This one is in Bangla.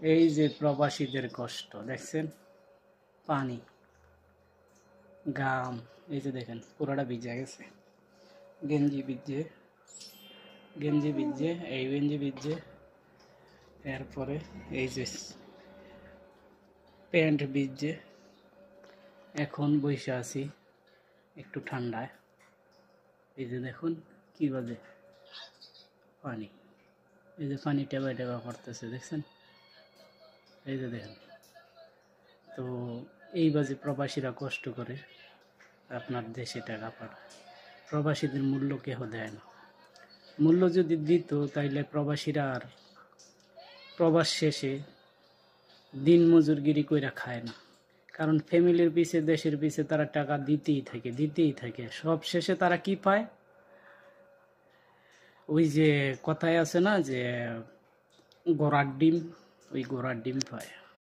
এই যে প্রবাসীদের কষ্ট দেখছেন, পানি, গাম, এই যে দেখেন পুরোটা ভিজে গেছে, গেঞ্জি ভিজে, এই গেঞ্জি ভিজে, এরপরে এই যে প্যান্ট ভিজে। এখন বসে আছি একটু ঠান্ডায়। এই যে দেখুন কি বাজে পানি, এই যে পানি টেবা টেবা করতেছে দেখছেন, এই যে দেখেন। তো এই বাজে প্রবাসীরা কষ্ট করে আপনার দেশে টাকা পাঠায়, প্রবাসীদের মূল্য কেহ দেয় না। মূল্য যদি দিত তাইলে প্রবাসীরা আর প্রবাস শেষে দিন মজুরগিরি কইরা খায় না। কারণ ফ্যামিলির পিছে, দেশের পিছে তারা টাকা দিতেই থাকে। সব শেষে তারা কি পায়? ওই যে কথায় আছে না যে ঘোড়ার ডিম, ওই ঘোড়ার ডিম পায়।